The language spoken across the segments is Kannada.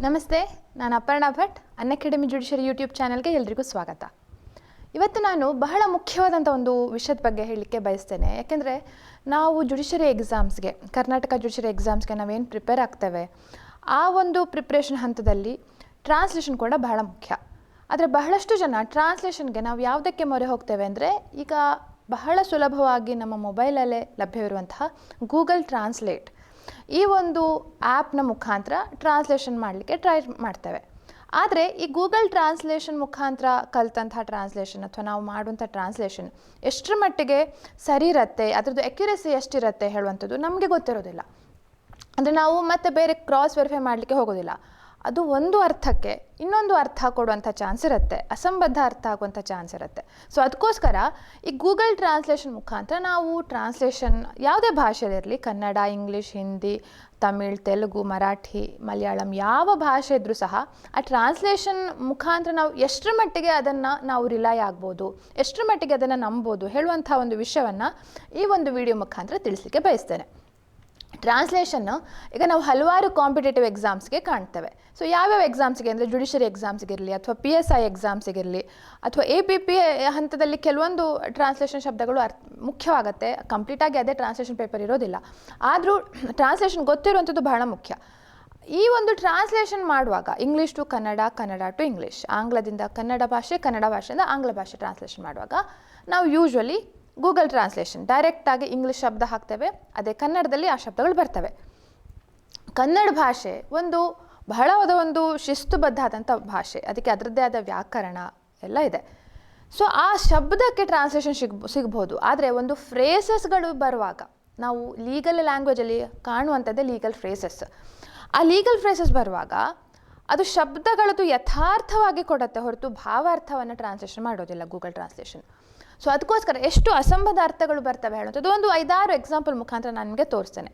ನಮಸ್ತೆ, ನಾನು ಅಪರ್ಣಾ ಭಟ್. ಅನ್ಅಕಾಡೆಮಿ ಜುಡಿಷಿಯರಿ ಯೂಟ್ಯೂಬ್ ಚಾನಲ್ಗೆ ಎಲ್ರಿಗೂ ಸ್ವಾಗತ. ಇವತ್ತು ನಾನು ಬಹಳ ಮುಖ್ಯವಾದಂಥ ಒಂದು ವಿಷಯದ ಬಗ್ಗೆ ಹೇಳಲಿಕ್ಕೆ ಬಯಸ್ತೇನೆ. ಯಾಕೆಂದರೆ ನಾವು ಜುಡಿಷಿಯರಿ ಎಕ್ಸಾಮ್ಸ್ಗೆ, ಕರ್ನಾಟಕ ಜುಡಿಷಿಯರಿ ಎಕ್ಸಾಮ್ಸ್ಗೆ ನಾವೇನು ಪ್ರಿಪೇರ್ ಆಗ್ತೇವೆ, ಆ ಒಂದು ಪ್ರಿಪ್ರೇಷನ್ ಹಂತದಲ್ಲಿ ಟ್ರಾನ್ಸ್ಲೇಷನ್ ಕೂಡ ಬಹಳ ಮುಖ್ಯ. ಆದರೆ ಬಹಳಷ್ಟು ಜನ ಟ್ರಾನ್ಸ್ಲೇಷನ್ಗೆ ನಾವು ಯಾವುದಕ್ಕೆ ಮೊರೆ ಹೋಗ್ತೇವೆ ಅಂದರೆ, ಈಗ ಬಹಳ ಸುಲಭವಾಗಿ ನಮ್ಮ ಮೊಬೈಲಲ್ಲೇ ಲಭ್ಯವಿರುವಂತಹ ಗೂಗಲ್ ಟ್ರಾನ್ಸ್ಲೇಟ್, ಈ ಒಂದು ಆ್ಯಪ್ನ ಮುಖಾಂತರ ಟ್ರಾನ್ಸ್ಲೇಷನ್ ಮಾಡಲಿಕ್ಕೆ ಟ್ರೈ ಮಾಡ್ತೇವೆ. ಆದರೆ ಈ ಗೂಗಲ್ ಟ್ರಾನ್ಸ್ಲೇಷನ್ ಮುಖಾಂತರ ಕಲಿತಂತಹ ಟ್ರಾನ್ಸ್ಲೇಷನ್ ಅಥವಾ ನಾವು ಮಾಡುವಂಥ ಟ್ರಾನ್ಸ್ಲೇಷನ್ ಎಷ್ಟರ ಮಟ್ಟಿಗೆ ಸರಿ ಇರುತ್ತೆ, ಅದರದ್ದು ಅಕ್ಯುರೇಸಿ ಎಷ್ಟಿರುತ್ತೆ ಹೇಳುವಂಥದ್ದು ನಮಗೆ ಗೊತ್ತಿರೋದಿಲ್ಲ. ಅಂದರೆ ನಾವು ಮತ್ತೆ ಬೇರೆ ಕ್ರಾಸ್ ವೆರಿಫೈ ಮಾಡಲಿಕ್ಕೆ ಹೋಗೋದಿಲ್ಲ. ಅದು ಒಂದು ಅರ್ಥಕ್ಕೆ ಇನ್ನೊಂದು ಅರ್ಥ ಕೊಡುವಂಥ ಚಾನ್ಸ್ ಇರುತ್ತೆ, ಅಸಂಬದ್ಧ ಅರ್ಥ ಆಗುವಂಥ ಚಾನ್ಸ್ ಇರುತ್ತೆ. ಸೊ ಅದಕ್ಕೋಸ್ಕರ ಈ ಗೂಗಲ್ ಟ್ರಾನ್ಸ್ಲೇಷನ್ ಮುಖಾಂತರ ನಾವು ಟ್ರಾನ್ಸ್ಲೇಷನ್ ಯಾವುದೇ ಭಾಷೆಯಲ್ಲಿರಲಿ, ಕನ್ನಡ, ಇಂಗ್ಲೀಷ್, ಹಿಂದಿ, ತಮಿಳ್, ತೆಲುಗು, ಮರಾಠಿ, ಮಲಯಾಳಂ, ಯಾವ ಭಾಷೆ ಇದ್ದರೂ ಸಹ ಆ ಟ್ರಾನ್ಸ್ಲೇಷನ್ ಮುಖಾಂತರ ನಾವು ಎಷ್ಟರ ಮಟ್ಟಿಗೆ ಅದನ್ನು ನಾವು ರಿಲೈ ಆಗ್ಬೋದು, ಎಷ್ಟರ ಮಟ್ಟಿಗೆ ಅದನ್ನು ನಂಬೋದು ಹೇಳುವಂಥ ಒಂದು ವಿಷಯವನ್ನು ಈ ಒಂದು ವಿಡಿಯೋ ಮುಖಾಂತರ ತಿಳಿಸಲಿಕ್ಕೆ ಬಯಸ್ತೇನೆ. ಟ್ರಾನ್ಸ್ಲೇಷನ್ನು ಈಗ ನಾವು ಹಲವಾರು ಕಾಂಪಿಟೇಟಿವ್ ಎಕ್ಸಾಮ್ಸ್ಗೆ ಕಾಣ್ತೇವೆ. ಸೊ ಯಾವ್ಯಾವ ಎಕ್ಸಾಮ್ಸ್ಗೆ ಅಂದರೆ ಜುಡಿಷಿಯರಿ ಎಕ್ಸಾಮ್ಸ್ಗಿರಲಿ ಅಥವಾ PSI ಎಕ್ಸಾಮ್ಸಿಗಿರಲಿ ಅಥವಾ APP ಹಂತದಲ್ಲಿ ಕೆಲವೊಂದು ಟ್ರಾನ್ಸ್ಲೇಷನ್ ಶಬ್ದಗಳು ಮುಖ್ಯವಾಗುತ್ತೆ. ಕಂಪ್ಲೀಟಾಗಿ ಅದೇ ಟ್ರಾನ್ಸ್ಲೇಷನ್ ಪೇಪರ್ ಇರೋದಿಲ್ಲ, ಆದರೂ ಟ್ರಾನ್ಸ್ಲೇಷನ್ ಗೊತ್ತಿರುವಂಥದ್ದು ಬಹಳ ಮುಖ್ಯ. ಈ ಒಂದು ಟ್ರಾನ್ಸ್ಲೇಷನ್ ಮಾಡುವಾಗ English to Kannada, Kannada to English, ಆಂಗ್ಲದಿಂದ ಕನ್ನಡ ಭಾಷೆ, ಕನ್ನಡ ಭಾಷೆಯಿಂದ ಆಂಗ್ಲ ಭಾಷೆ ಟ್ರಾನ್ಸ್ಲೇಷನ್ ಮಾಡುವಾಗ ನಾವು ಯೂಶ್ವಲಿ ಗೂಗಲ್ ಟ್ರಾನ್ಸ್ಲೇಷನ್ ಡೈರೆಕ್ಟಾಗಿ ಇಂಗ್ಲೀಷ್ ಶಬ್ದ ಹಾಕ್ತೇವೆ, ಅದೇ ಕನ್ನಡದಲ್ಲಿ ಆ ಶಬ್ದಗಳು ಬರ್ತವೆ. ಕನ್ನಡ ಭಾಷೆ ಒಂದು ಬಹಳವಾದ ಒಂದು ಶಿಸ್ತುಬದ್ಧ ಆದಂಥ ಭಾಷೆ, ಅದಕ್ಕೆ ಅದರದ್ದೇ ಆದ ವ್ಯಾಕರಣ ಎಲ್ಲ ಇದೆ. ಸೊ ಆ ಶಬ್ದಕ್ಕೆ ಟ್ರಾನ್ಸ್ಲೇಷನ್ ಸಿಗ್ಬೋದು. ಆದರೆ ಒಂದು ಫ್ರೇಸಸ್ಗಳು ಬರುವಾಗ ನಾವು ಲೀಗಲ್ ಲ್ಯಾಂಗ್ವೇಜಲ್ಲಿ ಕಾಣುವಂಥದ್ದೇ ಲೀಗಲ್ ಫ್ರೇಸಸ್. ಆ ಲೀಗಲ್ ಫ್ರೇಸಸ್ ಬರುವಾಗ ಅದು ಶಬ್ದಗಳದ್ದು ಯಥಾರ್ಥವಾಗಿ ಕೊಡುತ್ತೆ ಹೊರತು ಭಾವಾರ್ಥವನ್ನು ಟ್ರಾನ್ಸ್ಲೇಷನ್ ಮಾಡೋದಿಲ್ಲ ಗೂಗಲ್ ಟ್ರಾನ್ಸ್ಲೇಷನ್. ಸೊ ಅದಕ್ಕೋಸ್ಕರ ಎಷ್ಟು ಅಸಂಬದ್ಧ ಅರ್ಥಗಳು ಬರ್ತವೆ ಹೇಳುವಂಥದ್ದು ಒಂದು 5-6 ಎಕ್ಸಾಂಪಲ್ ಮುಖಾಂತರ ನಾನು ನಿಮಗೆ ತೋರಿಸ್ತೇನೆ.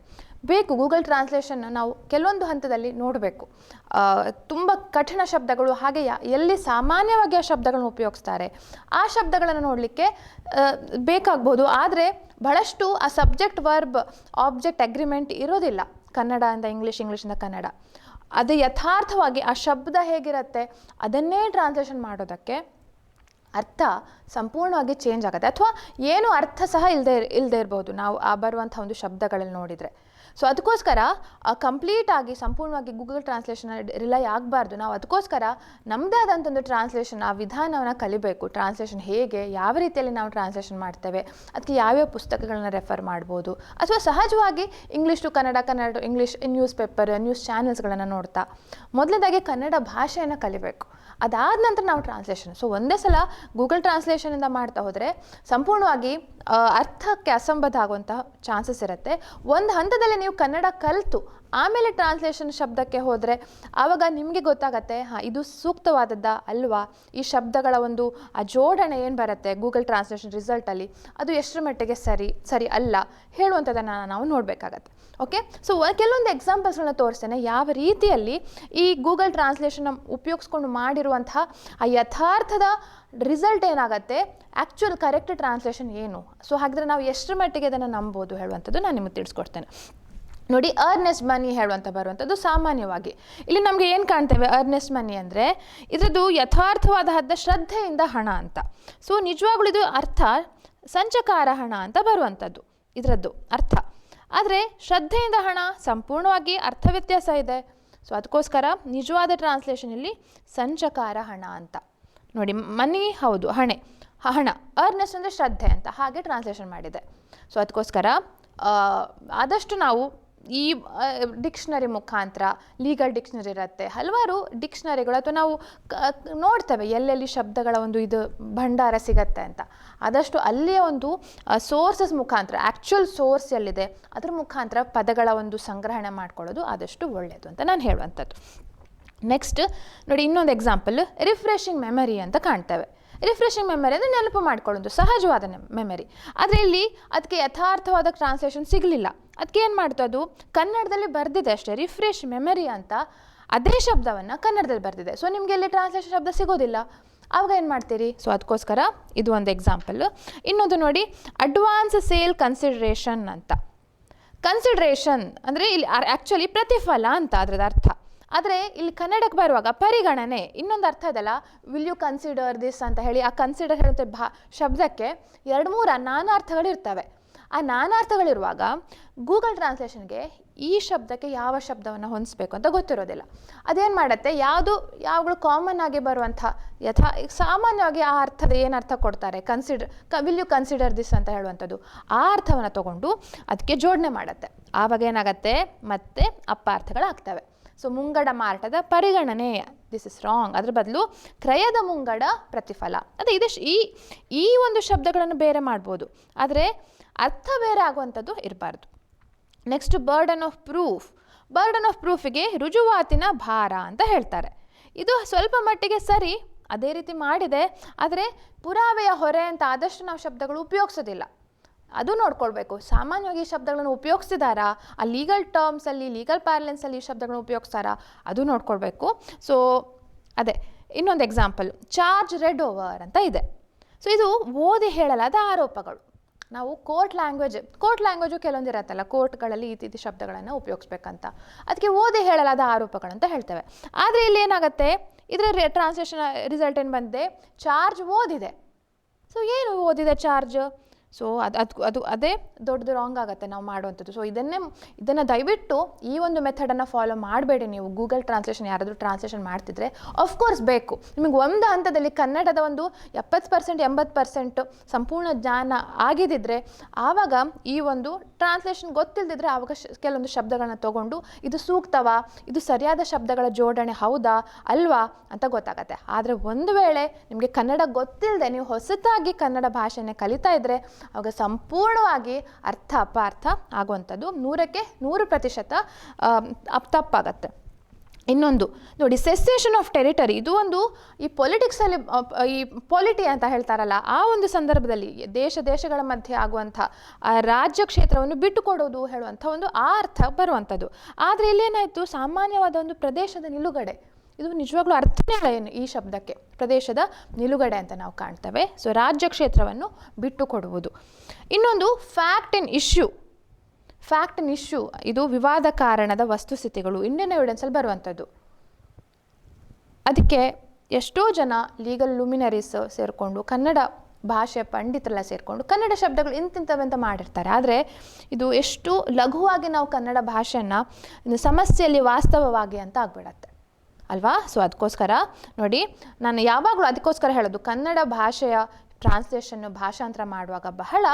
ಬೇಕು ಗೂಗಲ್ ಟ್ರಾನ್ಸ್ಲೇಷನ್ನ ನಾವು ಕೆಲವೊಂದು ಹಂತದಲ್ಲಿ ನೋಡಬೇಕು. ತುಂಬ ಕಠಿಣ ಶಬ್ದಗಳು, ಹಾಗೆ ಎಲ್ಲಿ ಸಾಮಾನ್ಯವಾಗಿ ಆ ಶಬ್ದಗಳನ್ನು ಉಪಯೋಗಿಸ್ತಾರೆ ಆ ಶಬ್ದಗಳನ್ನು ನೋಡಲಿಕ್ಕೆ ಬೇಕಾಗ್ಬೋದು. ಆದರೆ ಬಹಳಷ್ಟು ಆ ಸಬ್ಜೆಕ್ಟ್, ವರ್ಬ್, ಆಬ್ಜೆಕ್ಟ್ ಅಗ್ರಿಮೆಂಟ್ ಇರೋದಿಲ್ಲ ಕನ್ನಡದಿಂದ ಇಂಗ್ಲೀಷ್, ಇಂಗ್ಲೀಷಿಂದ ಕನ್ನಡ. ಅದು ಯಥಾರ್ಥವಾಗಿ ಆ ಶಬ್ದ ಹೇಗಿರುತ್ತೆ ಅದನ್ನೇ ಟ್ರಾನ್ಸ್ಲೇಷನ್ ಮಾಡೋದಕ್ಕೆ ಅರ್ಥ ಸಂಪೂರ್ಣವಾಗಿ ಚೇಂಜ್ ಆಗುತ್ತೆ, ಅಥವಾ ಏನು ಅರ್ಥ ಸಹ ಇಲ್ಲದೆ ಇರ್ಬೋದು ನಾವು ಆ ಬರುವಂಥ ಒಂದು ಶಬ್ದಗಳಲ್ಲಿ ನೋಡಿದರೆ. ಸೊ ಅದಕ್ಕೋಸ್ಕರ ಕಂಪ್ಲೀಟಾಗಿ ಸಂಪೂರ್ಣವಾಗಿ ಗೂಗಲ್ ಟ್ರಾನ್ಸ್ಲೇಷನ್ ರಿಲೈ ಆಗಬಾರ್ದು. ನಾವು ಅದಕ್ಕೋಸ್ಕರ ನಮ್ಮದೇ ಆದಂಥ ಒಂದು ಟ್ರಾನ್ಸ್ಲೇಷನ್ ಆ ವಿಧಾನವನ್ನು ಕಲಿಬೇಕು. ಟ್ರಾನ್ಸ್ಲೇಷನ್ ಹೇಗೆ, ಯಾವ ರೀತಿಯಲ್ಲಿ ನಾವು ಟ್ರಾನ್ಸ್ಲೇಷನ್ ಮಾಡ್ತೇವೆ, ಅದಕ್ಕೆ ಯಾವ್ಯಾವ ಪುಸ್ತಕಗಳನ್ನ ರೆಫರ್ ಮಾಡ್ಬೋದು, ಅಥವಾ ಸಹಜವಾಗಿ English to Kannada, Kannada to English newspaper, news ಚಾನೆಲ್ಸ್ಗಳನ್ನು ನೋಡ್ತಾ ಮೊದಲನೇದಾಗಿ ಕನ್ನಡ ಭಾಷೆಯನ್ನು ಕಲಿಬೇಕು. ಅದಾದ ನಂತರ ನಾವು ಟ್ರಾನ್ಸ್ಲೇಷನ್. ಸೊ ಒಂದೇ ಸಲ ಗೂಗಲ್ ಟ್ರಾನ್ಸ್ಲೇಷನಿಂದ ಮಾಡ್ತಾ ಹೋದರೆ ಸಂಪೂರ್ಣವಾಗಿ ಅರ್ಥಕ್ಕೆ ಅಸಂಬದ್ಧ ಆಗುವಂತಹ ಚಾನ್ಸಸ್ ಇರುತ್ತೆ. ಒಂದು ಹಂತದಲ್ಲಿ ನೀವು ಕನ್ನಡ ಕಲಿತು ಆಮೇಲೆ ಟ್ರಾನ್ಸ್ಲೇಷನ್ ಶಬ್ದಕ್ಕೆ ಹೋದರೆ ಆವಾಗ ನಿಮಗೆ ಗೊತ್ತಾಗತ್ತೆ, ಇದು ಸೂಕ್ತವಾದದ್ದ ಅಲ್ವಾ, ಈ ಶಬ್ದಗಳ ಒಂದು ಆ ಜೋಡಣೆ ಏನು ಬರುತ್ತೆ ಗೂಗಲ್ ಟ್ರಾನ್ಸ್ಲೇಷನ್ ರಿಸಲ್ಟಲ್ಲಿ ಅದು ಎಷ್ಟರ ಮಟ್ಟಿಗೆ ಸರಿ ಅಲ್ಲ ಹೇಳುವಂಥದ್ದನ್ನು ನಾವು ನೋಡಬೇಕಾಗತ್ತೆ. ಓಕೆ, ಸೊ ಕೆಲವೊಂದು ಎಕ್ಸಾಂಪಲ್ಸ್ಗಳನ್ನ ತೋರಿಸ್ತೇನೆ ಯಾವ ರೀತಿಯಲ್ಲಿ ಈ ಗೂಗಲ್ ಟ್ರಾನ್ಸ್ಲೇಷನ್ ಉಪಯೋಗಿಸ್ಕೊಂಡು ಮಾಡಿರುವಂತಹ ಆ ಯಥಾರ್ಥದ ರಿಸಲ್ಟ್ ಏನಾಗುತ್ತೆ, ಆ್ಯಕ್ಚುಯಲ್ ಕರೆಕ್ಟ್ ಟ್ರಾನ್ಸ್ಲೇಷನ್ ಏನು. ಸೊ ಹಾಗಿದ್ರೆ ನಾವು ಎಷ್ಟರ ಮಟ್ಟಿಗೆ ಅದನ್ನು ನಂಬೋದು ಹೇಳುವಂಥದ್ದು ನಾನು ನಿಮಗೆ ತಿಳಿಸ್ಕೊಡ್ತೇನೆ. ನೋಡಿ, ಅರ್ನೆಸ್ಟ್ ಮನಿ ಹೇಳುವಂಥ ಬರುವಂಥದ್ದು ಸಾಮಾನ್ಯವಾಗಿ ಇಲ್ಲಿ ನಮಗೆ ಏನು ಕಾಣ್ತೇವೆ, ಅರ್ನೆಸ್ಟ್ ಮನಿ ಅಂದರೆ ಇದರದ್ದು ಯಥಾರ್ಥವಾದ ಹದ್ದ ಶ್ರದ್ಧೆಯಿಂದ ಹಣ ಅಂತ. ಸೊ ನಿಜವಾಗ್ಲೂ ಇದು ಅರ್ಥ ಸಂಚಕಾರ ಹಣ ಅಂತ ಬರುವಂಥದ್ದು ಇದರದ್ದು ಅರ್ಥ. ಆದರೆ ಶ್ರದ್ಧೆಯಿಂದ ಹಣ ಸಂಪೂರ್ಣವಾಗಿ ಅರ್ಥ ವ್ಯತ್ಯಾಸ ಇದೆ. ಸೊ ಅದಕ್ಕೋಸ್ಕರ ನಿಜವಾದ ಟ್ರಾನ್ಸ್ಲೇಷನ್ ಇಲ್ಲಿ ಸಂಚಕಾರ ಹಣ ಅಂತ. ನೋಡಿ, ಮನಿ ಹೌದು, ಹಣ, ಅರ್ನೆಸ್ಟ್ ಅಂದರೆ ಶ್ರದ್ಧೆ ಅಂತ, ಹಾಗೆ ಟ್ರಾನ್ಸ್ಲೇಷನ್ ಮಾಡಿದೆ. ಸೊ ಅದಕ್ಕೋಸ್ಕರ ಆದಷ್ಟು ನಾವು ಈ ಡಿಕ್ಷನರಿ ಮುಖಾಂತರ, ಲೀಗಲ್ ಡಿಕ್ಷನರಿ ಇರುತ್ತೆ, ಹಲವಾರು ಡಿಕ್ಷನರಿಗಳು, ಅಥವಾ ನಾವು ನೋಡ್ತೇವೆ ಎಲ್ಲೆಲ್ಲಿ ಶಬ್ದಗಳ ಒಂದು ಇದು ಭಂಡಾರ ಸಿಗತ್ತೆ ಅಂತ. ಆದಷ್ಟು ಅಲ್ಲಿಯ ಒಂದು ಸೋರ್ಸಸ್ ಮುಖಾಂತರ, ಆ್ಯಕ್ಚುಯಲ್ ಸೋರ್ಸ್ ಎಲ್ಲಿದೆ ಅದ್ರ ಮುಖಾಂತರ ಪದಗಳ ಒಂದು ಸಂಗ್ರಹಣೆ ಮಾಡ್ಕೊಳ್ಳೋದು ಆದಷ್ಟು ಒಳ್ಳೆಯದು ಅಂತ ನಾನು ಹೇಳುವಂಥದ್ದು. ನೆಕ್ಸ್ಟ್ ನೋಡಿ, ಇನ್ನೊಂದು ಎಕ್ಸಾಂಪಲ್ ರಿಫ್ರೆಶಿಂಗ್ ಮೆಮರಿ ಅಂತ ಕಾಣ್ತೇವೆ. ರಿಫ್ರೆಶಿಂಗ್ ಮೆಮರಿ ಅಂದರೆ ನೆನಪು ಮಾಡ್ಕೊಳ್ಳೋದು, ಸಹಜವಾದ ಮೆಮರಿ. ಆದರೆ ಇಲ್ಲಿ ಅದಕ್ಕೆ ಯಥಾರ್ಥವಾದ ಟ್ರಾನ್ಸ್ಲೇಷನ್ ಸಿಗಲಿಲ್ಲ. ಅದಕ್ಕೆ ಏನು ಮಾಡ್ತು, ಅದು ಕನ್ನಡದಲ್ಲಿ ಬರೆದಿದೆ ಅಷ್ಟೇ, ರಿಫ್ರೆಶ್ ಮೆಮರಿ ಅಂತ ಅದೇ ಶಬ್ದವನ್ನು ಕನ್ನಡದಲ್ಲಿ ಬರೆದಿದೆ. ಸೊ ನಿಮಗೆ ಇಲ್ಲಿ ಟ್ರಾನ್ಸ್ಲೇಷನ್ ಶಬ್ದ ಸಿಗೋದಿಲ್ಲ, ಆವಾಗ ಏನು ಮಾಡ್ತೀರಿ. ಸೊ ಅದಕ್ಕೋಸ್ಕರ ಇದು ಒಂದು ಎಕ್ಸಾಂಪಲ್. ಇನ್ನೊಂದು ನೋಡಿ, ಅಡ್ವಾನ್ಸ್ ಸೇಲ್ ಕನ್ಸಿಡ್ರೇಷನ್ ಅಂತ. ಕನ್ಸಿಡ್ರೇಷನ್ ಅಂದರೆ ಇಲ್ಲಿ ಆ್ಯಕ್ಚುಲಿ ಪ್ರತಿಫಲ ಅಂತ ಅದರದ್ದು ಅರ್ಥ. ಆದರೆ ಇಲ್ಲಿ ಕನ್ನಡಕ್ಕೆ ಬರುವಾಗ ಪರಿಗಣನೆ ಇನ್ನೊಂದು ಅರ್ಥ ಇದಲ್ಲ, ವಿಲ್ ಯು ಕನ್ಸಿಡರ್ ದಿಸ್ ಅಂತ ಹೇಳಿ ಆ ಕನ್ಸಿಡರ್ ಹೇಳುತ್ತೆ ಶಬ್ದಕ್ಕೆ 2-3 ನಾನಾರ್ಥಗಳು ಇರ್ತವೆ. ಆ ನಾನಾರ್ಥಗಳಿರುವಾಗ ಗೂಗಲ್ ಟ್ರಾನ್ಸ್ಲೇಷನ್ಗೆ ಈ ಶಬ್ದಕ್ಕೆ ಯಾವ ಶಬ್ದವನ್ನು ಹೊಂದಿಸ್ಬೇಕು ಅಂತ ಗೊತ್ತಿರೋದಿಲ್ಲ. ಅದೇನು ಮಾಡುತ್ತೆ, ಯಾವಾಗಲೂ ಕಾಮನ್ ಆಗಿ ಬರುವಂಥ ಸಾಮಾನ್ಯವಾಗಿ ಆ ಅರ್ಥದ ಏನು ಅರ್ಥ ಕೊಡ್ತಾರೆ, ವಿಲ್ ಯು ಕನ್ಸಿಡರ್ ದಿಸ್ ಅಂತ ಹೇಳುವಂಥದ್ದು, ಆ ಅರ್ಥವನ್ನು ತಗೊಂಡು ಅದಕ್ಕೆ ಜೋಡಣೆ ಮಾಡುತ್ತೆ. ಆವಾಗ ಏನಾಗುತ್ತೆ, ಮತ್ತೆ ಅಪಾರ್ಥಗಳಾಗ್ತವೆ. ಸೊ ಮುಂಗಡ ಮಾರಾಟದ ಪರಿಗಣನೆ, ದಿಸ್ ಇಸ್ ರಾಂಗ್, ಅದ್ರ ಬದಲು ಕ್ರಯದ ಮುಂಗಡ ಪ್ರತಿಫಲ. ಅದೇ ಈ ಒಂದು ಶಬ್ದಗಳನ್ನು ಬೇರೆ ಮಾಡ್ಬೋದು, ಆದರೆ ಅರ್ಥ ಬೇರೆ ಆಗುವಂಥದ್ದು ಇರಬಾರ್ದು. ನೆಕ್ಸ್ಟ್ ಬರ್ಡನ್ ಆಫ್ ಪ್ರೂಫಿಗೆ ರುಜುವಾತಿನ ಭಾರ ಅಂತ ಹೇಳ್ತಾರೆ. ಇದು ಸ್ವಲ್ಪ ಮಟ್ಟಿಗೆ ಸರಿ, ಅದೇ ರೀತಿ ಮಾಡಿದೆ, ಆದರೆ ಪುರಾವೆಯ ಹೊರೆ ಅಂತ ಆದಷ್ಟು ನಾವು ಶಬ್ದಗಳು ಉಪಯೋಗಿಸೋದಿಲ್ಲ. ಅದು ನೋಡ್ಕೊಳ್ಬೇಕು. ಸಾಮಾನ್ಯವಾಗಿ ಈ ಶಬ್ದಗಳನ್ನು ಉಪಯೋಗಿಸ್ತಿದ್ದಾರಾ, ಆ ಲೀಗಲ್ ಟರ್ಮ್ಸಲ್ಲಿ ಲೀಗಲ್ ಪ್ಯಾರಲೆನ್ಸಲ್ಲಿ ಈ ಶಬ್ದಗಳನ್ನು ಉಪಯೋಗಿಸ್ತಾರಾ, ಅದು ನೋಡ್ಕೊಳ್ಬೇಕು. ಸೊ ಅದೇ ಇನ್ನೊಂದು ಎಕ್ಸಾಂಪಲ್, ಚಾರ್ಜ್ ರೆಡ್ ಓವರ್ ಅಂತ ಇದೆ. ಸೊ ಇದು ಓದಿ ಹೇಳಲಾದ ಆರೋಪಗಳು. ನಾವು ಕೋರ್ಟ್ ಲ್ಯಾಂಗ್ವೇಜು ಕೆಲವೊಂದು ಇರತ್ತಲ್ಲ, ಕೋರ್ಟ್ಗಳಲ್ಲಿ ಈ ಶಬ್ದಗಳನ್ನು ಉಪಯೋಗಿಸ್ಬೇಕಂತ, ಅದಕ್ಕೆ ಓದಿ ಹೇಳಲಾದ ಆರೋಪಗಳು ಅಂತ ಹೇಳ್ತೇವೆ. ಆದರೆ ಇಲ್ಲಿ ಏನಾಗುತ್ತೆ, ಇದರ ಟ್ರಾನ್ಸ್ಲೇಷನ್ ರಿಸಲ್ಟ್ ಏನು ಬಂದಿದೆ, ಚಾರ್ಜ್ ಓದಿದೆ. ಸೊ ಏನು ಓದಿದೆ ಚಾರ್ಜ್, ಸೊ ಅದೇ ದೊಡ್ಡದು ರಾಂಗ್ ಆಗುತ್ತೆ ನಾವು ಮಾಡುವಂಥದ್ದು. ಸೊ ಇದನ್ನು ದಯವಿಟ್ಟು ಈ ಒಂದು ಮೆಥಡನ್ನು ಫಾಲೋ ಮಾಡಬೇಡಿ. ನೀವು ಗೂಗಲ್ ಟ್ರಾನ್ಸ್ಲೇಷನ್ ಯಾರಾದರೂ ಟ್ರಾನ್ಸ್ಲೇಷನ್ ಮಾಡ್ತಿದ್ರೆ ಆಫ್ಕೋರ್ಸ್ ಬೇಕು, ನಿಮಗೆ ಒಂದು ಹಂತದಲ್ಲಿ ಕನ್ನಡದ ಒಂದು 70% 80% ಸಂಪೂರ್ಣ ಜ್ಞಾನ ಆಗಿದ್ದಿದ್ರೆ ಆವಾಗ ಈ ಒಂದು ಟ್ರಾನ್ಸ್ಲೇಷನ್ ಗೊತ್ತಿಲ್ಲದಿದ್ದರೆ ಆವಾಗ ಕೆಲವೊಂದು ಶಬ್ದಗಳನ್ನ ತೊಗೊಂಡು ಇದು ಸೂಕ್ತವಾ, ಇದು ಸರಿಯಾದ ಶಬ್ದಗಳ ಜೋಡಣೆ ಹೌದಾ ಅಲ್ವಾ ಅಂತ ಗೊತ್ತಾಗತ್ತೆ. ಆದರೆ ಒಂದು ವೇಳೆ ನಿಮಗೆ ಕನ್ನಡ ಗೊತ್ತಿಲ್ಲದೆ ನೀವು ಹೊಸತಾಗಿ ಕನ್ನಡ ಭಾಷೆಯನ್ನು ಕಲಿತಾ ಇದ್ದರೆ ಆವಾಗ ಸಂಪೂರ್ಣವಾಗಿ ಅರ್ಥ ಅಪಾರ್ಥ ಆಗುವಂಥದ್ದು 100% ತಪ್ಪಾಗತ್ತೆ. ಇನ್ನೊಂದು ನೋಡಿ, ಸೆಸೇಷನ್ ಆಫ್ ಟೆರಿಟರಿ, ಇದು ಒಂದು ಈ ಪೊಲಿಟಿಕ್ಸಲ್ಲಿ ಈ ಪೊಲಿಟಿ ಅಂತ ಹೇಳ್ತಾರಲ್ಲ, ಆ ಒಂದು ಸಂದರ್ಭದಲ್ಲಿ ದೇಶಗಳ ಮಧ್ಯೆ ಆಗುವಂಥ ರಾಜ್ಯ ಕ್ಷೇತ್ರವನ್ನು ಬಿಟ್ಟುಕೊಡೋದು ಹೇಳುವಂಥ ಒಂದು ಆ ಅರ್ಥ ಬರುವಂಥದ್ದು. ಆದರೆ ಇಲ್ಲೇನಾಯಿತು, ಸಾಮಾನ್ಯವಾದ ಒಂದು ಪ್ರದೇಶದ ನಿಲುಗಡೆ, ಇದು ನಿಜವಾಗ್ಲೂ ಅರ್ಥನೇ ಏನು ಈ ಶಬ್ದಕ್ಕೆ, ಪ್ರದೇಶದ ನಿಲುಗಡೆ ಅಂತ ನಾವು ಕಾಣ್ತೇವೆ. ಸೊ ರಾಜ್ಯ ಕ್ಷೇತ್ರವನ್ನು ಬಿಟ್ಟು ಕೊಡುವುದು. ಇನ್ನೊಂದು ಫ್ಯಾಕ್ಟ್ ಇನ್ ಇಶ್ಯೂ, ಇದು ವಿವಾದ ಕಾರಣದ ವಸ್ತುಸ್ಥಿತಿಗಳು, ಇಂಡಿಯನ್ ಎವಿಡೆನ್ಸಲ್ಲಿ ಬರುವಂಥದ್ದು. ಅದಕ್ಕೆ ಎಷ್ಟೋ ಜನ ಲೀಗಲ್ ಲುಮಿನರೀಸ್ ಸೇರಿಕೊಂಡು, ಕನ್ನಡ ಭಾಷೆ ಪಂಡಿತರೆಲ್ಲ ಸೇರಿಕೊಂಡು ಕನ್ನಡ ಶಬ್ದಗಳು ಇಂತಿಂಥವಂತ ಮಾಡಿರ್ತಾರೆ. ಆದರೆ ಇದು ಎಷ್ಟು ಲಘುವಾಗಿ ನಾವು ಕನ್ನಡ ಭಾಷೆಯನ್ನು ಸಮಸ್ಯೆಯಲ್ಲಿ ವಾಸ್ತವವಾಗಿ ಅಂತ ಆಗ್ಬಿಡತ್ತೆ ಅಲ್ವಾ. ಸೊ ಅದಕ್ಕೋಸ್ಕರ ನೋಡಿ, ನಾನು ಯಾವಾಗಲೂ ಅದಕ್ಕೋಸ್ಕರ ಹೇಳೋದು, ಕನ್ನಡ ಭಾಷೆಯ ಟ್ರಾನ್ಸ್ಲೇಷನ್ನು ಭಾಷಾಂತರ ಮಾಡುವಾಗ ಬಹಳ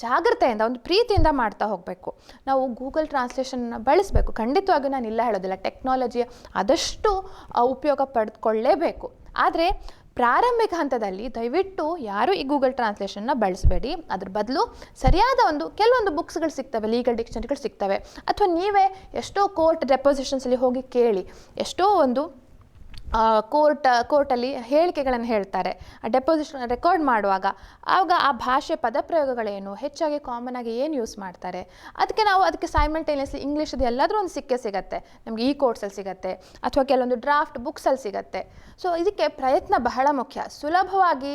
ಜಾಗ್ರತೆಯಿಂದ ಒಂದು ಪ್ರೀತಿಯಿಂದ ಮಾಡ್ತಾ ಹೋಗಬೇಕು. ನಾವು ಗೂಗಲ್ ಟ್ರಾನ್ಸ್ಲೇಷನ್ನ ಬಳಸಬೇಕು, ಖಂಡಿತವಾಗಿ ನಾನು ಇಲ್ಲ ಹೇಳೋದಿಲ್ಲ, ಟೆಕ್ನಾಲಜಿಯ ಆದಷ್ಟು ಉಪಯೋಗ ಪಡೆದುಕೊಳ್ಳೇಬೇಕು. ಆದರೆ ಪ್ರಾರಂಭಿಕ ಹಂತದಲ್ಲಿ ದಯವಿಟ್ಟು ಯಾರೂ ಈ ಗೂಗಲ್ ಟ್ರಾನ್ಸ್ಲೇಷನ್ನ ಬಳಸಬೇಡಿ. ಅದ್ರ ಬದಲು ಸರಿಯಾದ ಕೆಲವೊಂದು ಬುಕ್ಸ್ಗಳು ಸಿಗ್ತವೆ, ಲೀಗಲ್ ಡಿಕ್ಷನರಿಗಳು ಸಿಗ್ತವೆ, ಅಥವಾ ನೀವೇ ಎಷ್ಟೋ ಕೋರ್ಟ್ ಡೆಪೋಸಿಷನ್ಸಲ್ಲಿ ಹೋಗಿ ಕೇಳಿ, ಎಷ್ಟೋ ಒಂದು ಕೋರ್ಟಲ್ಲಿ ಹೇಳಿಕೆಗಳನ್ನು ಹೇಳ್ತಾರೆ, ಆ ಡೆಪೋಸಿಷನ್ ರೆಕಾರ್ಡ್ ಮಾಡುವಾಗ ಆವಾಗ ಆ ಭಾಷೆ ಪದಪ್ರಯೋಗಗಳೇನು, ಹೆಚ್ಚಾಗಿ ಕಾಮನ್ ಆಗಿ ಏನು ಯೂಸ್ ಮಾಡ್ತಾರೆ, ಅದಕ್ಕೆ ಸೈಮಲ್ಟೇನಿಯಸ್ಲಿ ಇಂಗ್ಲೀಷದು ಎಲ್ಲಾದರೂ ಒಂದು ಸಿಗತ್ತೆ, ನಮಗೆ ಈ ಕೋರ್ಸಲ್ಲಿ ಸಿಗುತ್ತೆ ಅಥವಾ ಕೆಲವೊಂದು ಡ್ರಾಫ್ಟ್ ಬುಕ್ಸಲ್ಲಿ ಸಿಗುತ್ತೆ. ಸೊ ಇದಕ್ಕೆ ಪ್ರಯತ್ನ ಬಹಳ ಮುಖ್ಯ. ಸುಲಭವಾಗಿ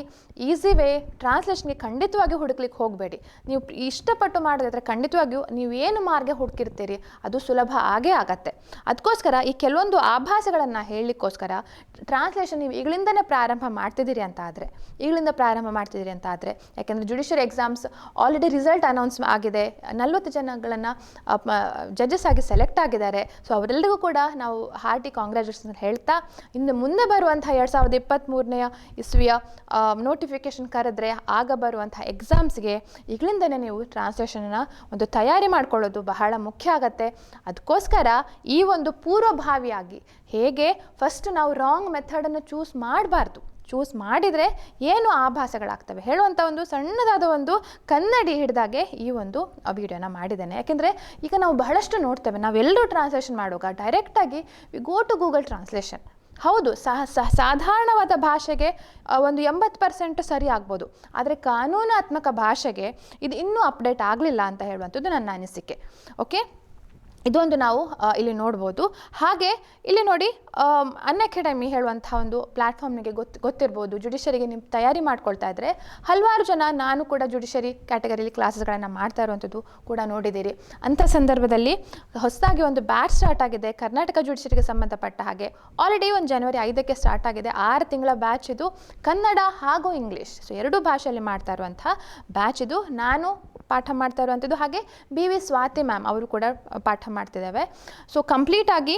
ಈಸಿ ವೇ ಟ್ರಾನ್ಸ್ಲೇಷನ್ಗೆ ಖಂಡಿತವಾಗಿ ಹುಡುಕ್ಲಿಕ್ಕೆ ಹೋಗಬೇಡಿ. ನೀವು ಇಷ್ಟಪಟ್ಟು ಮಾಡೋದಾದರೆ ಖಂಡಿತವಾಗಿಯೂ ನೀವು ಏನು ಮಾರ್ಗ ಹುಡುಕಿರ್ತೀರಿ ಅದು ಸುಲಭ ಆಗೇ ಆಗತ್ತೆ. ಅದಕ್ಕೋಸ್ಕರ ಈ ಕೆಲವೊಂದು ಆಭಾಸಗಳನ್ನು ಹೇಳಲಿಕ್ಕೋಸ್ಕರ ಟ್ರಾನ್ಸ್ಲೇಷನ್ ನೀವು ಈಗಲಿಂದನೇ ಪ್ರಾರಂಭ ಮಾಡ್ತಿದ್ದೀರಿ ಅಂತ ಆದರೆ ಯಾಕೆಂದರೆ judiciary exams already result announce ಆಗಿದೆ, 40 ಜನಗಳನ್ನು ಜಡ್ಜಸ್ ಆಗಿ ಸೆಲೆಕ್ಟ್ ಆಗಿದ್ದಾರೆ. ಸೊ ಅವರೆಲ್ಲರಿಗೂ ಕೂಡ ನಾವು ಹಾರ್ಟಿ ಕಾಂಗ್ರ್ಯಾಚುಲೇಷನ್ ಹೇಳ್ತಾ, ಇನ್ನು ಮುಂದೆ ಬರುವಂಥ 2023ನೇ ಇಸ್ವಿಯ ನೋಟಿಫಿಕೇಶನ್ ಕರೆದ್ರೆ ಆಗ ಬರುವಂಥ ಎಕ್ಸಾಮ್ಸ್ಗೆ ಈಗಲಿಂದನೇ ನೀವು ಟ್ರಾನ್ಸ್ಲೇಷನ್ನ ಒಂದು ತಯಾರಿ ಮಾಡ್ಕೊಳ್ಳೋದು ಬಹಳ ಮುಖ್ಯ ಆಗುತ್ತೆ. ಅದಕ್ಕೋಸ್ಕರ ಈ ಒಂದು ಪೂರ್ವಭಾವಿಯಾಗಿ ಹೇಗೆ ಫಸ್ಟ್ ನಾವು ರಾಂಗ್ ಮೆಥಡನ್ನು ಚೂಸ್ ಮಾಡಿದರೆ ಏನು ಆಭಾಸಗಳಾಗ್ತವೆ ಹೇಳುವಂಥ ಒಂದು ಸಣ್ಣದಾದ ಒಂದು ಕನ್ನಡಿ ಹಿಡಿದಾಗೆ ಈ ಒಂದು ವಿಡಿಯೋನ ಮಾಡಿದ್ದೇನೆ. ಯಾಕೆಂದರೆ ಈಗ ನಾವು ಬಹಳಷ್ಟು ನೋಡ್ತೇವೆ, ನಾವೆಲ್ಲರೂ ಟ್ರಾನ್ಸ್ಲೇಷನ್ ಮಾಡುವಾಗ ಡೈರೆಕ್ಟಾಗಿ we go to Google translation. ಹೌದು, ಸಾಧಾರಣವಾದ ಭಾಷೆಗೆ ಒಂದು 80% ಸರಿ ಆಗ್ಬೋದು, ಆದರೆ ಕಾನೂನಾತ್ಮಕ ಭಾಷೆಗೆ ಇದು ಇನ್ನೂ ಅಪ್ಡೇಟ್ ಆಗಲಿಲ್ಲ ಅಂತ ಹೇಳುವಂಥದ್ದು ನನ್ನ ಅನಿಸಿಕೆ. ಓಕೆ, ಇದೊಂದು ನಾವು ಇಲ್ಲಿ ನೋಡ್ಬೋದು. ಹಾಗೆ ಇಲ್ಲಿ ನೋಡಿ ಅನ್ಅಕಾಡೆಮಿ ಹೇಳುವಂಥ ಒಂದು ಪ್ಲ್ಯಾಟ್ಫಾರ್ಮ್ ನಿಮಗೆ ಗೊತ್ತಿರ್ಬೋದು. ಜುಡಿಷರಿಗೆ ನೀವು ತಯಾರಿ ಮಾಡ್ಕೊಳ್ತಾ ಇದ್ದರೆ ಹಲವಾರು ಜನ ನಾನು ಕೂಡ ಜುಡಿಷರಿ ಕ್ಯಾಟಗರಿಲಿ ಕ್ಲಾಸಸ್ಗಳನ್ನು ಮಾಡ್ತಾ ಇರುವಂಥದ್ದು ಕೂಡ ನೋಡಿದ್ದೀರಿ. ಅಂಥ ಸಂದರ್ಭದಲ್ಲಿ ಹೊಸದಾಗಿ ಒಂದು ಬ್ಯಾಚ್ ಸ್ಟಾರ್ಟ್ ಆಗಿದೆ ಕರ್ನಾಟಕ ಜುಡಿಷರಿಗೆ ಸಂಬಂಧಪಟ್ಟ ಹಾಗೆ. ಆಲ್ರೆಡಿ ಒಂದು ಜನವರಿ 5ಕ್ಕೆ ಸ್ಟಾರ್ಟ್ ಆಗಿದೆ. 6 ತಿಂಗಳ ಬ್ಯಾಚ್ ಇದು. ಕನ್ನಡ ಹಾಗೂ ಇಂಗ್ಲೀಷ್, ಸೊ 2 ಭಾಷೆಯಲ್ಲಿ ಮಾಡ್ತಾ ಇರುವಂಥ ಬ್ಯಾಚ್ ಇದು. ನಾನು ಪಾಠ ಮಾಡ್ತಾ ಇರುವಂಥದ್ದು, ಹಾಗೆ BV ಸ್ವಾತಿ ಮ್ಯಾಮ್ ಅವರು ಕೂಡ ಪಾಠ ಮಾಡ್ತಿದ್ದಾವೆ. ಸೊ ಕಂಪ್ಲೀಟಾಗಿ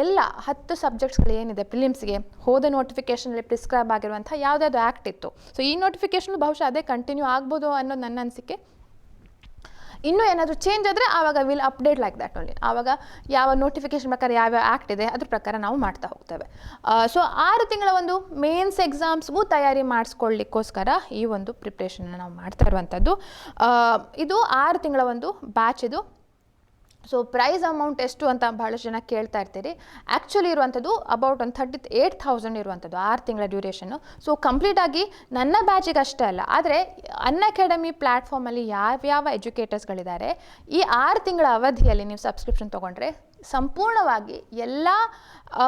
ಎಲ್ಲ 10 ಸಬ್ಜೆಕ್ಟ್ಸ್ಗಳು ಏನಿದೆ ಪ್ರಿಲಿಮ್ಸ್ಗೆ ಹೋದ ನೋಟಿಫಿಕೇಷನಲ್ಲಿ ಪ್ರಿಸ್ಕ್ರೈಬ್ ಆಗಿರುವಂಥ ಯಾವುದಾದ್ರು ಆ್ಯಕ್ಟ್ ಇತ್ತು. ಸೊ ಈ ನೋಟಿಫಿಕೇಷನ್ ಬಹುಶಃ ಅದೇ ಕಂಟಿನ್ಯೂ ಆಗ್ಬೋದು ಅನ್ನೋದು ನನ್ನ ಅನಿಸಿಕೆ. ಇನ್ನೂ ಏನಾದರೂ ಚೇಂಜ್ ಆದರೆ ಆವಾಗ will update like that only. ಆವಾಗ ಯಾವ ನೋಟಿಫಿಕೇಷನ್ ಪ್ರಕಾರ ಯಾವ್ಯಾವ ಆ್ಯಕ್ಟ್ ಇದೆ ಅದ್ರ ಪ್ರಕಾರ ನಾವು ಮಾಡ್ತಾ ಹೋಗ್ತೇವೆ. ಸೊ 6 ತಿಂಗಳ ಒಂದು ಮೇನ್ಸ್ ಎಕ್ಸಾಮ್ಸ್ಗೂ ತಯಾರಿ ಮಾಡಿಸ್ಕೊಳ್ಳಿಕ್ಕೋಸ್ಕರ ಈ ಒಂದು ಪ್ರಿಪ್ರೇಷನ್ನ ನಾವು ಮಾಡ್ತಾ ಇರುವಂಥದ್ದು. ಇದು 6 ತಿಂಗಳ ಒಂದು ಬ್ಯಾಚ್ ಇದು. ಸೊ ಪ್ರೈಸ್ ಅಮೌಂಟ್ ಎಷ್ಟು ಅಂತ ಭಾಳಷ್ಟು ಜನ ಕೇಳ್ತಾ ಇರ್ತೀರಿ. ಆ್ಯಕ್ಚುಲಿ ಇರುವಂಥದ್ದು ಅಬೌಟ್ ಒಂದು 38,000 ಇರುವಂಥದ್ದು 6 ತಿಂಗಳ ಡ್ಯೂರೇಷನ್ನು. ಸೊ ಕಂಪ್ಲೀಟಾಗಿ ನನ್ನ ಬ್ಯಾಚಿಗೆ ಅಷ್ಟೇ ಅಲ್ಲ, ಆದರೆ ಅನ್ಅಕಾಡೆಮಿ ಪ್ಲ್ಯಾಟ್ಫಾರ್ಮಲ್ಲಿ ಯಾವ್ಯಾವ ಎಜುಕೇಟರ್ಸ್ಗಳಿದ್ದಾರೆ ಈ 6 ತಿಂಗಳ ಅವಧಿಯಲ್ಲಿ ನೀವು ಸಬ್ಸ್ಕ್ರಿಪ್ಷನ್ ತೊಗೊಂಡ್ರೆ ಸಂಪೂರ್ಣವಾಗಿ ಎಲ್ಲ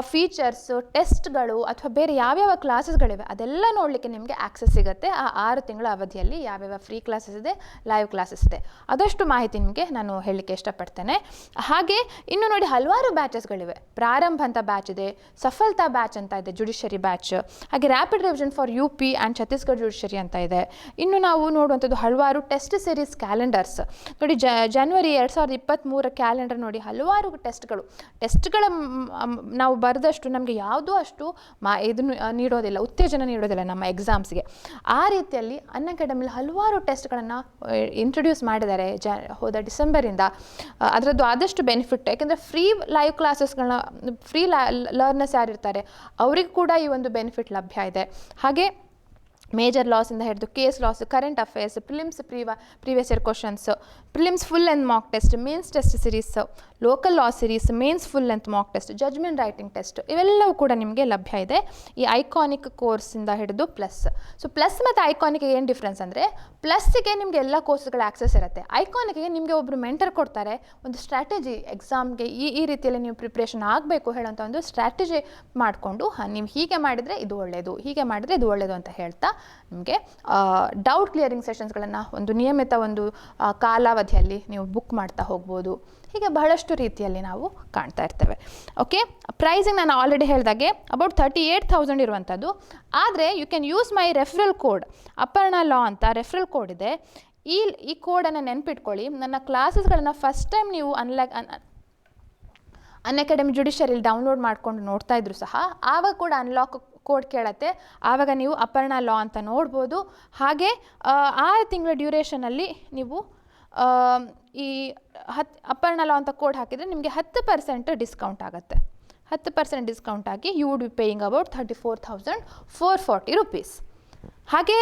ಫೀಚರ್ಸು, ಟೆಸ್ಟ್ಗಳು ಅಥವಾ ಬೇರೆ ಯಾವ್ಯಾವ ಕ್ಲಾಸಸ್ಗಳಿವೆ ಅದೆಲ್ಲ ನೋಡಲಿಕ್ಕೆ ನಿಮಗೆ ಆ್ಯಕ್ಸಸ್ ಸಿಗುತ್ತೆ. ಆ 6 ತಿಂಗಳ ಅವಧಿಯಲ್ಲಿ ಯಾವ್ಯಾವ ಫ್ರೀ ಕ್ಲಾಸಸ್ ಇದೆ, ಲೈವ್ ಕ್ಲಾಸಸ್ ಇದೆ, ಅದಷ್ಟು ಮಾಹಿತಿ ನಿಮಗೆ ನಾನು ಹೇಳಲಿಕ್ಕೆ ಇಷ್ಟಪಡ್ತೇನೆ. ಹಾಗೆ ಇನ್ನು ನೋಡಿ ಹಲವಾರು ಬ್ಯಾಚಸ್ಗಳಿವೆ. ಪ್ರಾರಂಭ ಅಂತ ಬ್ಯಾಚ್ ಇದೆ, ಸಫಲತಾ ಬ್ಯಾಚ್ ಅಂತ ಇದೆ ಜುಡಿಷರಿ ಬ್ಯಾಚ್, ಹಾಗೆ rapid revision for UP and Chhattisgarh judiciary ಅಂತ ಇದೆ. ಇನ್ನು ನಾವು ನೋಡುವಂಥದ್ದು ಹಲವಾರು ಟೆಸ್ಟ್ ಸೀರೀಸ್ ಕ್ಯಾಲೆಂಡರ್ಸ್ ನೋಡಿ. ಜನವರಿ 2023 ಕ್ಯಾಲೆಂಡರ್ ನೋಡಿ, ಹಲವಾರು ಟೆಸ್ಟ್ಗಳ ನಾವು ಬರೆದಷ್ಟು ನಮಗೆ ಯಾವುದೂ ಅಷ್ಟು ಇದನ್ನು ನೀಡೋದಿಲ್ಲ, ಉತ್ತೇಜನ ನೀಡೋದಿಲ್ಲ ನಮ್ಮ ಎಕ್ಸಾಮ್ಸ್ಗೆ. ಆ ರೀತಿಯಲ್ಲಿ ಅನ್ಅಕಾಡೆಮಿಲಿ ಹಲವಾರು ಟೆಸ್ಟ್ಗಳನ್ನು ಇಂಟ್ರೊಡ್ಯೂಸ್ ಮಾಡಿದ್ದಾರೆ ಹೋದ ಡಿಸೆಂಬರಿಂದ. ಅದರದ್ದು ಆದಷ್ಟು ಬೆನಿಫಿಟ್, ಯಾಕೆಂದರೆ ಫ್ರೀ ಲೈವ್ ಕ್ಲಾಸಸ್ಗಳನ್ನ ಫ್ರೀ ಲರ್ನರ್ಸ್ ಯಾರಿರ್ತಾರೆ ಅವರಿಗೂ ಕೂಡ ಈ ಒಂದು ಬೆನಿಫಿಟ್ ಲಭ್ಯ ಇದೆ. ಹಾಗೆ ಮೇಜರ್ ಲಾಸಿಂದ ಹಿಡಿದು case laws, current affairs, prelims previous year questions, prelims full length mock test, mains test series, local law series, mains full length mock test, judgement writing test, ಇವೆಲ್ಲವೂ ಕೂಡ ನಿಮಗೆ ಲಭ್ಯ ಇದೆ ಈ ಐಕಾನಿಕ್ ಕೋರ್ಸಿಂದ ಹಿಡಿದು ಪ್ಲಸ್. ಸೊ ಪ್ಲಸ್ ಮತ್ತು ಐಕಾನಿಕ್ಗೆ ಏನು ಡಿಫ್ರೆನ್ಸ್ ಅಂದರೆ, ಪ್ಲಸ್ಸಿಗೆ ನಿಮಗೆ ಎಲ್ಲ ಕೋರ್ಸ್ಗಳ ಆಕ್ಸೆಸ್ ಇರುತ್ತೆ. ಐಕಾನಿಕ್ಗೆ ನಿಮಗೆ ಒಬ್ಬರು ಮೆಂಟರ್ ಕೊಡ್ತಾರೆ, ಒಂದು ಸ್ಟ್ರಾಟಜಿ ಎಕ್ಸಾಮ್ಗೆ ಈ ರೀತಿಯಲ್ಲಿ ನೀವು ಪ್ರಿಪ್ರೇಷನ್ ಆಗಬೇಕು ಹೇಳೋಂಥ ಒಂದು ಸ್ಟ್ರಾಟಜಿ ಮಾಡಿಕೊಂಡು ನೀವು ಹೀಗೆ ಮಾಡಿದರೆ ಇದು ಒಳ್ಳೆಯದು, ಹೀಗೆ ಮಾಡಿದರೆ ಇದು ಒಳ್ಳೆಯದು ಅಂತ ಹೇಳ್ತಾ ನಿಮಗೆ ಡೌಟ್ ಕ್ಲಿಯರಿಂಗ್ ಸೆಷನ್ಸ್ಗಳನ್ನು ಒಂದು ನಿಯಮಿತ ಒಂದು ಕಾಲಾವಧಿಯಲ್ಲಿ ನೀವು ಬುಕ್ ಮಾಡ್ತಾ ಹೋಗ್ಬೋದು. ಹೀಗೆ ಬಹಳಷ್ಟು ರೀತಿಯಲ್ಲಿ ನಾವು ಕಾಣ್ತಾ ಇರ್ತೇವೆ. ಓಕೆ, ಪ್ರೈಸಿಂಗ್ ನಾನು ಆಲ್ರೆಡಿ ಹೇಳಿದಾಗೆ ಅಬೌಟ್ 38,000 ಇರುವಂಥದ್ದು. ಆದರೆ you can use my referral code, Aparna law ಅಂತ ರೆಫರಲ್ ಕೋಡ್ ಇದೆ. ಈ ಕೋಡನ್ನು ನೆನ್ಪಿಟ್ಕೊಳ್ಳಿ. ನನ್ನ ಕ್ಲಾಸಸ್ಗಳನ್ನು ಫಸ್ಟ್ ಟೈಮ್ ನೀವು ಅನ್ಅಕಾಡೆಮಿ ಜುಡಿಷರಿಯಲ್ಲಿ ಡೌನ್ಲೋಡ್ ಮಾಡ್ಕೊಂಡು ನೋಡ್ತಾ ಇದ್ರು ಸಹ ಆವಾಗ ಕೂಡ ಅನ್ಲಾಕ್ ಕೋಡ್ ಕೇಳತ್ತೆ. ಆವಾಗ ನೀವು ಅಪರ್ಣಾ ಲಾ ಅಂತ ನೋಡ್ಬೋದು. ಹಾಗೆ 6 ತಿಂಗಳ ಡ್ಯೂರೇಷನಲ್ಲಿ ನೀವು ಈ ಅಪರ್ಣಾ ಲಾ ಅಂತ ಕೋಡ್ ಹಾಕಿದರೆ ನಿಮಗೆ 10% ಡಿಸ್ಕೌಂಟ್ ಆಗುತ್ತೆ. 10% ಡಿಸ್ಕೌಂಟ್ ಆಗಿ you would be paying about 34,440 rupees. ಹಾಗೆ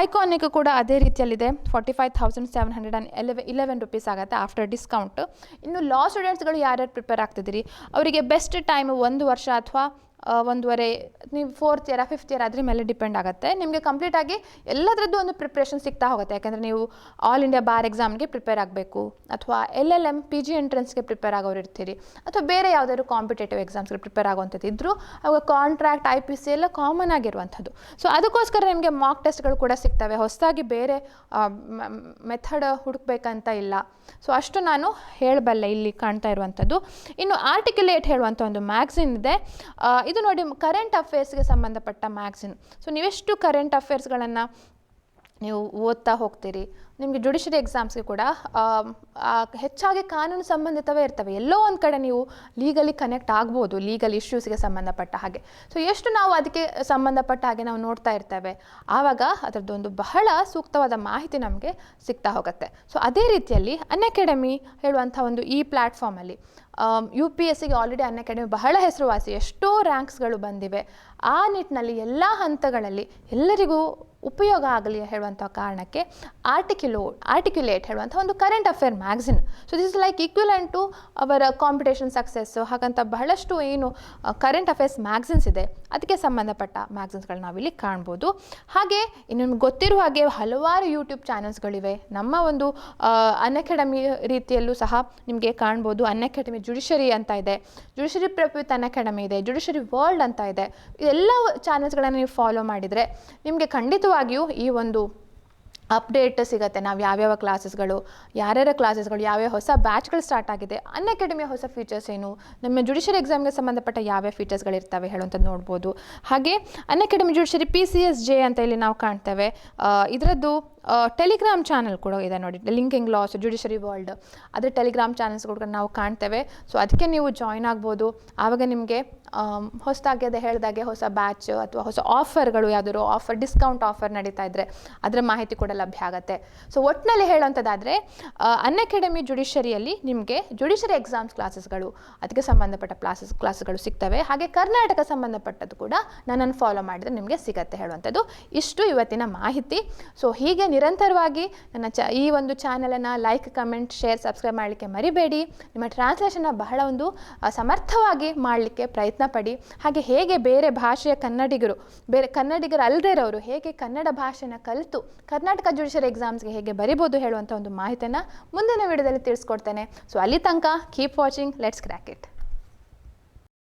ಐಕಾನಿಕ್ ಕೂಡ ಅದೇ ರೀತಿಯಲ್ಲಿದೆ, 45,711 ರುಪೀಸ್ ಆಗುತ್ತೆ ಆಫ್ಟರ್ ಡಿಸ್ಕೌಂಟ್. ಇನ್ನು ಲಾ ಸ್ಟೂಡೆಂಟ್ಸ್ಗಳು ಯಾರ್ಯಾರು ಪ್ರಿಪೇರ್ ಆಗ್ತಿದ್ದೀರಿ ಅವರಿಗೆ ಬೆಸ್ಟ್ ಟೈಮ್ 1 ವರ್ಷ ಅಥವಾ 1.5, ನೀವು 4th ಇಯರ್ 5th ಇಯರ್ ಅದ್ರ ಮೇಲೆ ಡಿಪೆಂಡ್ ಆಗುತ್ತೆ. ನಿಮಗೆ ಕಂಪ್ಲೀಟಾಗಿ ಎಲ್ಲದರದ್ದು ಒಂದು ಪ್ರಿಪ್ರೇಷನ್ ಸಿಗ್ತಾ ಹೋಗುತ್ತೆ. ಯಾಕಂದರೆ ನೀವು ಆಲ್ ಇಂಡಿಯಾ ಬಾರ್ ಎಕ್ಸಾಮ್ಗೆ ಪ್ರಿಪೇರ್ ಆಗಬೇಕು, ಅಥವಾ LLM PG ಎಂಟ್ರೆನ್ಸ್ಗೆ ಪ್ರಿಪೇರ್ ಆಗೋರು ಇರ್ತೀರಿ, ಅಥವಾ ಬೇರೆ ಯಾವುದಾದ್ರು ಕಾಂಪಿಟೇಟಿವ್ ಎಕ್ಸಾಮ್ಸ್ಗೆ ಪ್ರಿಪೇರ್ ಆಗುವಂಥದ್ದು ಇದ್ದರೂ ಅವಾಗ ಕಾಂಟ್ರಾಕ್ಟ್ IPC ಎಲ್ಲ ಕಾಮನ್ ಆಗಿರುವಂಥದ್ದು. ಸೊ ಅದಕ್ಕೋಸ್ಕರ ನಿಮಗೆ ಮಾಕ್ ಟೆಸ್ಟ್ಗಳು ಕೂಡ ಸಿಗ್ತವೆ. ಹೊಸದಾಗಿ ಬೇರೆ ಮೆಥಡ್ ಹುಡುಕ್ಬೇಕಂತ ಇಲ್ಲ. ಸೊ ಅಷ್ಟು ನಾನು ಹೇಳಬಲ್ಲೆ ಇಲ್ಲಿ ಕಾಣ್ತಾ ಇರುವಂಥದ್ದು. ಇನ್ನು ಆರ್ಟಿಕ್ಯುಲೇಟ್ ಹೇಳುವಂಥ ಒಂದು ಮ್ಯಾಗ್ಝಿನ್ ಇದೆ. ಇದು ನೋಡಿ ಕರೆಂಟ್ ಅಫೇರ್ಸ್ಗೆ ಸಂಬಂಧಪಟ್ಟ ಮ್ಯಾಗ್ಝಿನ್. ಸೊ ನೀವೆಷ್ಟು ಕರೆಂಟ್ ಅಫೇರ್ಸ್ಗಳನ್ನು ನೀವು ಓದ್ತಾ ಹೋಗ್ತೀರಿ, ನಿಮಗೆ ಜುಡಿಷರಿ ಎಕ್ಸಾಮ್ಸ್ಗೆ ಕೂಡ ಹೆಚ್ಚಾಗಿ ಕಾನೂನು ಸಂಬಂಧಿತವೇ ಇರ್ತವೆ. ಎಲ್ಲೋ ಒಂದು ಕಡೆ ನೀವು ಲೀಗಲಿ ಕನೆಕ್ಟ್ ಆಗ್ಬೋದು, ಲೀಗಲ್ ಇಶ್ಯೂಸ್ಗೆ ಸಂಬಂಧಪಟ್ಟ ಹಾಗೆ. ಸೊ ಎಷ್ಟು ನಾವು ಅದಕ್ಕೆ ಸಂಬಂಧಪಟ್ಟ ಹಾಗೆ ನಾವು ನೋಡ್ತಾ ಇರ್ತೇವೆ, ಆವಾಗ ಅದರದ್ದೊಂದು ಬಹಳ ಸೂಕ್ತವಾದ ಮಾಹಿತಿ ನಮಗೆ ಸಿಗ್ತಾ ಹೋಗುತ್ತೆ. ಸೊ ಅದೇ ರೀತಿಯಲ್ಲಿ ಅನ್ಅಕಾಡೆಮಿ ಹೇಳುವಂಥ ಒಂದು ಈ ಪ್ಲ್ಯಾಟ್ಫಾರ್ಮಲ್ಲಿ UPSCಗೆ ಆಲ್ರೆಡಿ ಅನ್ಅಕಾಡೆಮಿ ಬಹಳ ಹೆಸರುವಾಸಿ, ಎಷ್ಟೋ ರ್ಯಾಂಕ್ಸ್ಗಳು ಬಂದಿವೆ. ಆ ನಿಟ್ಟಿನಲ್ಲಿ ಎಲ್ಲ ಹಂತಗಳಲ್ಲಿ ಎಲ್ಲರಿಗೂ ಉಪಯೋಗ ಆಗಲಿ ಹೇಳುವಂಥ ಕಾರಣಕ್ಕೆ ಆರ್ಟಿಕ್ಯುಲೇಟ್ ಹೇಳುವಂಥ ಒಂದು current affair magazine. So this is like equivalent to our competition success. ಹಾಗಂತ ಬಹಳಷ್ಟು ಏನು ಕರೆಂಟ್ ಅಫೇರ್ಸ್ ಮ್ಯಾಗ್ಝಿನ್ಸ್ ಇದೆ, ಅದಕ್ಕೆ ಸಂಬಂಧಪಟ್ಟ ಮ್ಯಾಗ್ಝಿನ್ಸ್ಗಳು ನಾವಿಲ್ಲಿ ಕಾಣ್ಬೋದು. ಹಾಗೆ ಇನ್ನು ನಿಮ್ಗೆ ಗೊತ್ತಿರುವ ಹಾಗೆ ಹಲವಾರು ಯೂಟ್ಯೂಬ್ ಚಾನಲ್ಸ್ಗಳಿವೆ. ನಮ್ಮ ಒಂದು ಅನ್ಅಕಾಡೆಮಿ ರೀತಿಯಲ್ಲೂ ಸಹ ನಿಮಗೆ ಕಾಣ್ಬೋದು. ಅನ್ಅಕಾಡೆಮಿ ಜುಡಿಷರಿ ಅಂತ ಇದೆ, ಜುಡಿಷರಿ ಪ್ರೆಪ್ ವಿತ್ ಅನ್ಅಕಾಡೆಮಿ ಇದೆ, ಜುಡಿಷರಿ ವರ್ಲ್ಡ್ ಅಂತ ಇದೆ. ಇದೆಲ್ಲ ಚಾನಲ್ಸ್ಗಳನ್ನು ನೀವು ಫಾಲೋ ಮಾಡಿದರೆ ನಿಮಗೆ ಖಂಡಿತವಾಗಿಯೂ ಈ ಒಂದು ಅಪ್ಡೇಟ್ ಸಿಗುತ್ತೆ. ನಾವು ಯಾವ್ಯಾವ ಕ್ಲಾಸಸ್ಗಳು, ಯಾರ್ಯಾರ ಕ್ಲಾಸಸ್ಗಳು, ಯಾವ್ಯಾವ ಹೊಸ ಬ್ಯಾಚ್ಗಳು ಸ್ಟಾರ್ಟ್ ಆಗಿದೆ, ಅನ್ಅಕಾಡೆಮಿಯ ಹೊಸ ಫೀಚರ್ಸ್ ಏನು, ನಮ್ಮ ಜುಡಿಷರಿ ಎಕ್ಸಾಮ್ಗೆ ಸಂಬಂಧಪಟ್ಟ ಯಾವ್ಯಾವ ಫೀಚರ್ಸ್ಗಳಿರ್ತವೆ ಹೇಳುವಂಥದ್ದು ನೋಡ್ಬೋದು. ಹಾಗೆ ಅನ್ಅಕಾಡೆಮಿ ಜುಡಿಷರಿ PCSJ ಅಂತ ಇಲ್ಲಿ ನಾವು ಕಾಣ್ತೇವೆ. ಇದರದ್ದು ಟೆಲಿಗ್ರಾಮ್ ಚಾನಲ್ ಕೂಡ ಇದೆ ನೋಡಿ, ಲಿಂಕಿಂಗ್ ಲಾಸ್ ಜುಡಿಷರಿ ವರ್ಲ್ಡ್, ಅದರ ಟೆಲಿಗ್ರಾಮ್ ಚಾನಲ್ಸ್ ಕೂಡ ನಾವು ಕಾಣ್ತೇವೆ. ಸೊ ಅದಕ್ಕೆ ನೀವು ಜಾಯ್ನ್ ಆಗ್ಬೋದು. ಆವಾಗ ನಿಮಗೆ ಹೊಸದಾಗಿ ಅದೇ ಹೇಳಿದಾಗೆ ಹೊಸ ಬ್ಯಾಚ್ ಅಥವಾ ಹೊಸ ಆಫರ್ಗಳು, ಯಾವುದಾದ್ರು ಆಫರ್, ಡಿಸ್ಕೌಂಟ್ ಆಫರ್ ನಡೀತಾ ಇದ್ದರೆ ಅದರ ಮಾಹಿತಿ ಕೂಡ ಲಭ್ಯ ಆಗುತ್ತೆ. ಸೊ ಒಟ್ಟಿನಲ್ಲಿ ಹೇಳುವಂಥದ್ದಾದರೆ ಅನ್ಅಕಾಡೆಮಿ ಜುಡಿಷರಿಯಲ್ಲಿ ನಿಮಗೆ ಜುಡಿಷರಿ ಎಕ್ಸಾಮ್ಸ್ ಕ್ಲಾಸಸ್ಗಳು, ಅದಕ್ಕೆ ಸಂಬಂಧಪಟ್ಟ ಕ್ಲಾಸಸ್ಗಳು ಸಿಗ್ತವೆ. ಹಾಗೆ ಕರ್ನಾಟಕ ಸಂಬಂಧಪಟ್ಟದ್ದು ಕೂಡ ನನ್ನನ್ನು ಫಾಲೋ ಮಾಡಿದರೆ ನಿಮಗೆ ಸಿಗತ್ತೆ ಹೇಳುವಂಥದ್ದು. ಇಷ್ಟು ಇವತ್ತಿನ ಮಾಹಿತಿ. ಸೊ ಹೀಗೆ ನಿರಂತರವಾಗಿ ನನ್ನ ಈ ಒಂದು ಚಾನಲನ್ನು ಲೈಕ್, ಕಮೆಂಟ್, ಶೇರ್, ಸಬ್ಸ್ಕ್ರೈಬ್ ಮಾಡಲಿಕ್ಕೆ ಮರಿಬೇಡಿ. ನಿಮ್ಮ ಟ್ರಾನ್ಸ್ಲೇಷನ್ನ ಬಹಳ ಒಂದು ಸಮರ್ಥವಾಗಿ ಮಾಡಲಿಕ್ಕೆ ಪ್ರಯತ್ನ ಪಡಿ. ಹಾಗೆ ಹೇಗೆ ಬೇರೆ ಭಾಷೆಯ ಕನ್ನಡಿಗರು ಅಲ್ಲದೇ ಇರೋರು ಹೇಗೆ ಕನ್ನಡ ಭಾಷೆನ ಕಲಿತು ಕರ್ನಾಟಕ ಜುಡಿಷರಿ ಎಕ್ಸಾಮ್ಸ್ಗೆ ಹೇಗೆ ಬರಿಬೋದು ಹೇಳುವಂಥ ಒಂದು ಮಾಹಿತಿಯನ್ನು ಮುಂದಿನ ವಿಡಿಯೋದಲ್ಲಿ ತಿಳಿಸ್ಕೊಡ್ತೇನೆ. ಸೊ ಅಲ್ಲಿ ತನಕ keep watching, let's crack it.